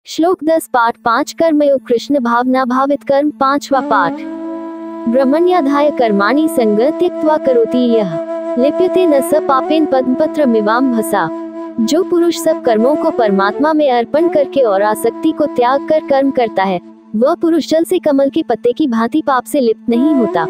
श्लोक 10 पाठ 5 कर्मयोग कृष्ण भावना भावित कर्म 5वां पाठ। ब्रह्मण्याधाय कर्माणि संगं त्यक्त्वा करोति यः लिप्यते न स पापेन पद्मपत्रमिवां भसा। जो पुरुष सब कर्मों को परमात्मा में अर्पण करके और आसक्ति को त्याग कर कर्म करता है, वह पुरुष जल से कमल के पत्ते की भांति पाप से लिप्त नहीं होता।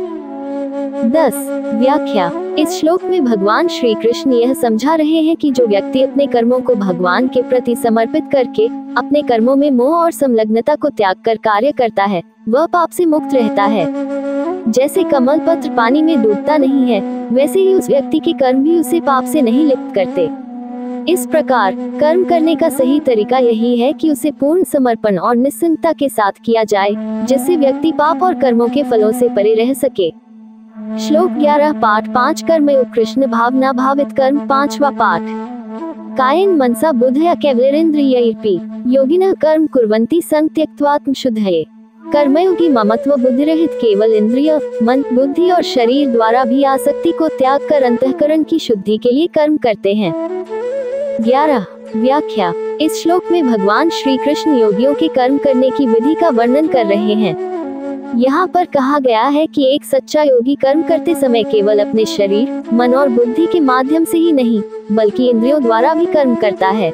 10 व्याख्या। इस श्लोक में भगवान श्री कृष्ण यह समझा रहे हैं कि जो व्यक्ति अपने कर्मों को भगवान के प्रति समर्पित करके अपने कर्मों में मोह और संलग्नता को त्याग कर कार्य करता है, वह पाप से मुक्त रहता है। जैसे कमल पत्र पानी में डूबता नहीं है, वैसे ही उस व्यक्ति के कर्म भी उसे पाप से नहीं लिप्त करते। इस प्रकार कर्म करने का सही तरीका यही है कि उसे पूर्ण समर्पण और निस्संगता के साथ किया जाए, जिससे व्यक्ति पाप और कर्मों के फलों से परे रह सके। श्लोक 11 पाठ 5 कर्मयोग कृष्ण भावना भावित कर्म 5वां पाठ। कायेन मनसा बुद्धया कैवलेरिन्द्रियैरपि योगिनः कर्म कुर्वन्ति संग त्यक्त्वात्म शुद्धये। कर्मयोगी ममत्व बुद्धि रहित केवल इंद्रिय, मन, बुद्धि और शरीर द्वारा भी आसक्ति को त्याग कर अंतःकरण की शुद्धि के लिए कर्म करते हैं। 11 व्याख्या। इस श्लोक में भगवान श्री कृष्ण योगियों के कर्म करने की विधि का वर्णन कर रहे हैं। यहाँ पर कहा गया है कि एक सच्चा योगी कर्म करते समय केवल अपने शरीर, मन और बुद्धि के माध्यम से ही नहीं, बल्कि इंद्रियों द्वारा भी कर्म करता है।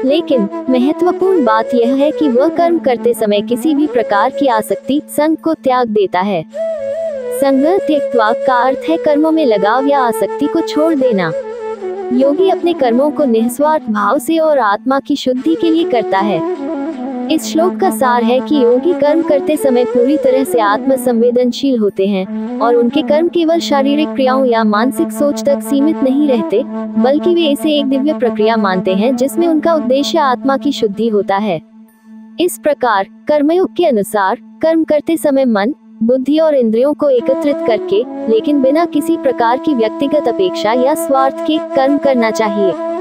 लेकिन महत्वपूर्ण बात यह है कि वह कर्म करते समय किसी भी प्रकार की आसक्ति, संग को त्याग देता है। संगं त्यक्त्वा का अर्थ है कर्मों में लगाव या आसक्ति को छोड़ देना। योगी अपने कर्मों को निस्वार्थ भाव से और आत्मा की शुद्धि के लिए करता है। इस श्लोक का सार है कि योगी कर्म करते समय पूरी तरह से आत्म संवेदनशील होते हैं और उनके कर्म केवल शारीरिक क्रियाओं या मानसिक सोच तक सीमित नहीं रहते, बल्कि वे इसे एक दिव्य प्रक्रिया मानते हैं जिसमें उनका उद्देश्य आत्मा की शुद्धि होता है। इस प्रकार कर्मयोग के अनुसार कर्म करते समय मन, बुद्धि और इंद्रियों को एकत्रित करके, लेकिन बिना किसी प्रकार की व्यक्तिगत अपेक्षा या स्वार्थ के कर्म करना चाहिए।